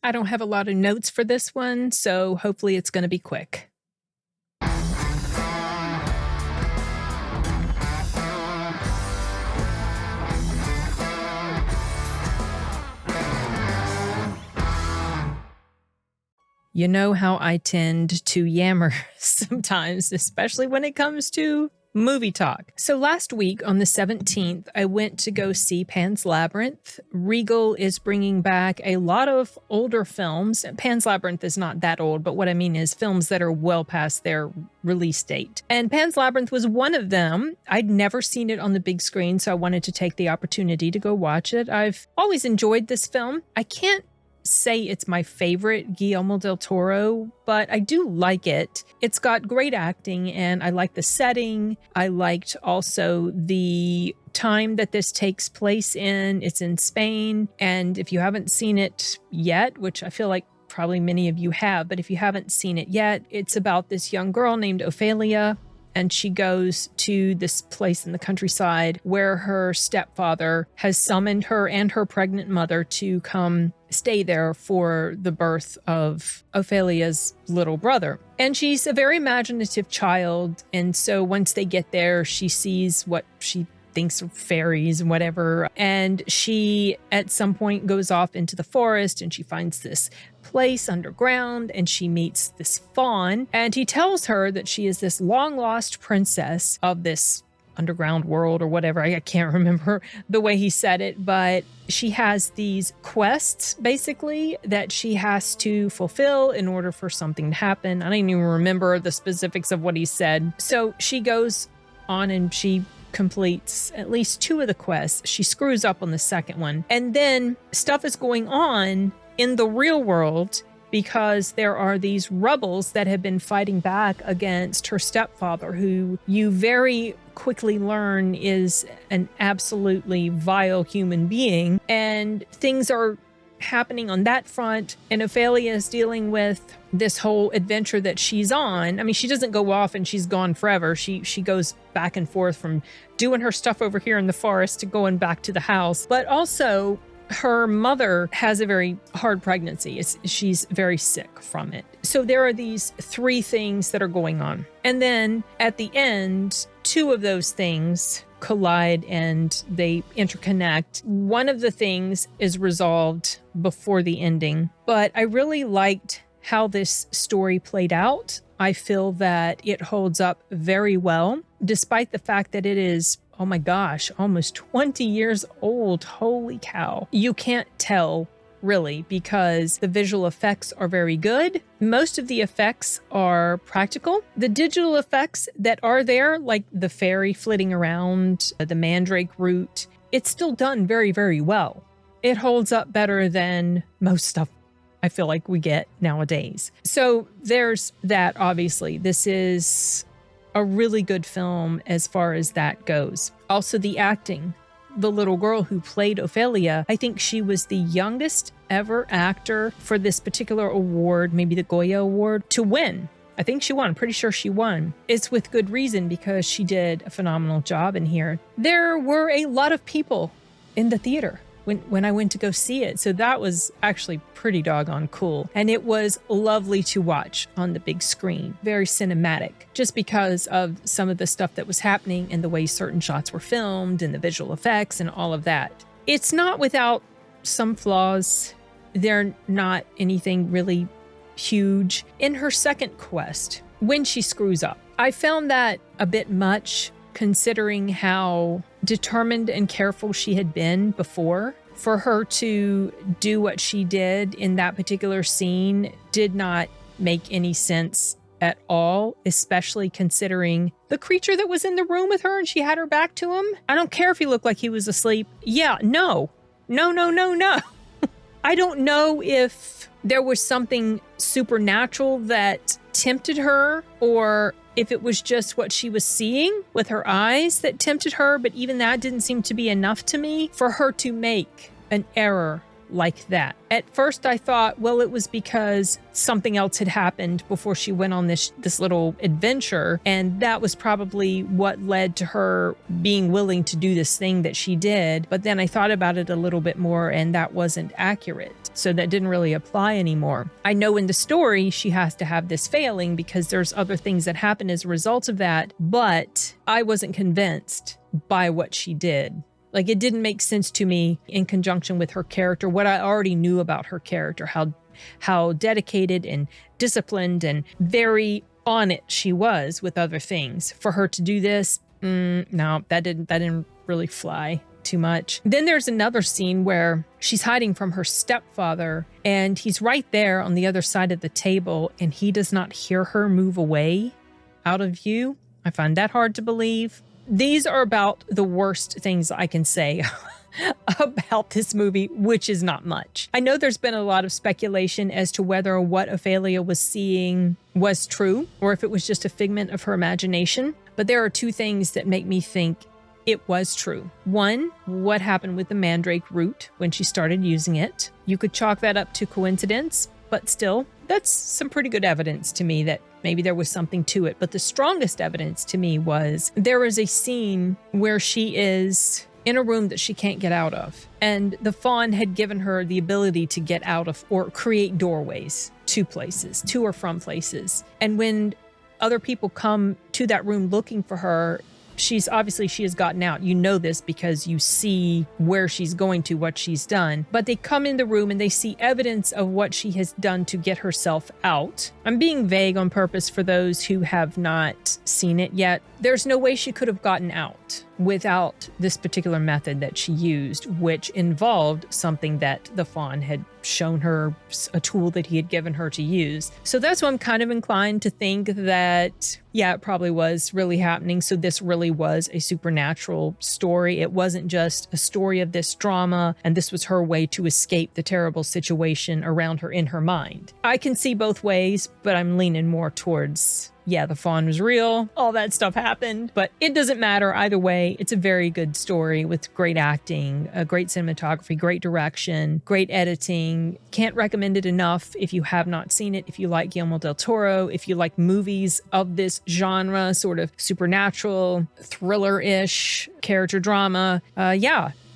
I don't have a lot of notes for this one, so hopefully it's going to be quick. You know how I tend to yammer sometimes, especially when it comes to movie talk. So last week on the 17th, I went to go see Pan's Labyrinth. Regal is bringing back a lot of older films. Pan's Labyrinth is not that old, but what I mean is films that are well past their release date. And Pan's Labyrinth was one of them. I'd never seen it on the big screen, so I wanted to take the opportunity to go watch it. I've always enjoyed this film. I can't say it's my favorite Guillermo del Toro, but I do like it. It's got great acting and I like the setting. I liked also the time that this takes place in. It's in Spain. And if you haven't seen it yet, which I feel like probably many of you have, but if you haven't seen it yet, it's about this young girl named Ofelia. And she goes to this place in the countryside where her stepfather has summoned her and her pregnant mother to come stay there for the birth of Ophelia's little brother. And she's a very imaginative child. And so once they get there, she sees what she thinks of fairies and whatever. And she at some point goes off into the forest and she finds this place underground and she meets this fawn. And he tells her that she is this long lost princess of this underground world or whatever. I can't remember the way he said it, but she has these quests basically that she has to fulfill in order for something to happen. I don't even remember the specifics of what he said. So she goes on and she completes at least 2 of the quests. She screws up on the second one. And then stuff is going on in the real world because there are these rebels that have been fighting back against her stepfather, who you very quickly learn is an absolutely vile human being. And things are happening on that front. And Ofelia is dealing with this whole adventure that she's on. I mean, she doesn't go off and she's gone forever. She goes back and forth from doing her stuff over here in the forest to going back to the house. But also, her mother has a very hard pregnancy. She's very sick from it. So there are these 3 things that are going on. And then at the end, 2 of those things collide and they interconnect. One of the things is resolved before the ending, but I really liked how this story played out. I feel that it holds up very well, despite the fact that it is, oh my gosh, almost 20 years old. Holy cow. You can't tell really because the visual effects are very good. Most of the effects are practical. The digital effects that are there, like the fairy flitting around, the mandrake root, it's still done very, very well. It holds up better than most stuff I feel like we get nowadays. So there's that, obviously. This is a really good film as far as that goes. Also, the acting. The little girl who played Ofelia, I think she was the youngest ever actor for this particular award, maybe the Goya Award, to win. I think she won. I'm pretty sure she won. It's with good reason because she did a phenomenal job in here. There were a lot of people in the theater when I went to go see it. So that was actually pretty doggone cool. And it was lovely to watch on the big screen. Very cinematic, just because of some of the stuff that was happening and the way certain shots were filmed and the visual effects and all of that. It's not without some flaws. They're not anything really huge. In her second quest, when she screws up, I found that a bit much, considering how determined and careful she had been before. For her to do what she did in that particular scene did not make any sense at all, especially considering the creature that was in the room with her and she had her back to him. I don't care if he looked like he was asleep. Yeah, no. I don't know if there was something supernatural that tempted her or if it was just what she was seeing with her eyes that tempted her, but even that didn't seem to be enough to me for her to make an error like that. At first I thought, well, it was because something else had happened before she went on this little adventure, and that was probably what led to her being willing to do this thing that she did. But then I thought about it a little bit more, and that wasn't accurate. past, so that didn't really apply anymore. I know in the story she has to have this failing because there's other things that happen as a result of that, but I wasn't convinced by what she did. Like, it didn't make sense to me in conjunction with her character, what I already knew about her character, how dedicated and disciplined and very on it she was with other things. For her to do this, no, that didn't really fly too much. Then there's another scene where she's hiding from her stepfather, and he's right there on the other side of the table, and he does not hear her move away out of view. I find that hard to believe. These are about the worst things I can say about this movie, which is not much. I know there's been a lot of speculation as to whether what Ofelia was seeing was true or if it was just a figment of her imagination. But there are two things that make me think it was true. One, what happened with the mandrake root when she started using it. You could chalk that up to coincidence, but still, that's some pretty good evidence to me that maybe there was something to it. But the strongest evidence to me was there is a scene where she is in a room that she can't get out of. And the fawn had given her the ability to get out of or create doorways to places, to or from places. And when other people come to that room looking for her, she has gotten out. You know this because you see where she's going to, what she's done. But they come in the room and they see evidence of what she has done to get herself out. I'm being vague on purpose for those who have not seen it yet. There's no way she could have gotten out without this particular method that she used, which involved something that the fawn had shown her, a tool that he had given her to use. So that's why I'm kind of inclined to think that, yeah, it probably was really happening. So this really was a supernatural story. It wasn't just a story of this drama, and this was her way to escape the terrible situation around her in her mind. I can see both ways, but I'm leaning more towards, yeah, the fawn was real. All that stuff happened, but it doesn't matter either way. It's a very good story with great acting, great cinematography, great direction, great editing. Can't recommend it enough if you have not seen it. If you like Guillermo del Toro, if you like movies of this genre, sort of supernatural, thriller-ish character drama,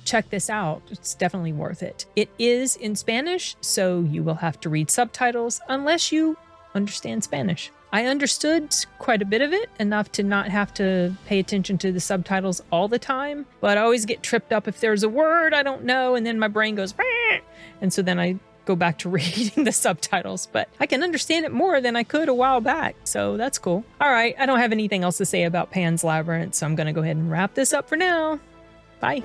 check this out. It's definitely worth it. It is in Spanish, so you will have to read subtitles unless you understand Spanish. I understood quite a bit of it, enough to not have to pay attention to the subtitles all the time, but I always get tripped up if there's a word I don't know, and then my brain goes, "Bah!" And so then I go back to reading the subtitles, but I can understand it more than I could a while back, so that's cool. All right, I don't have anything else to say about Pan's Labyrinth, so I'm going to go ahead and wrap this up for now. Bye.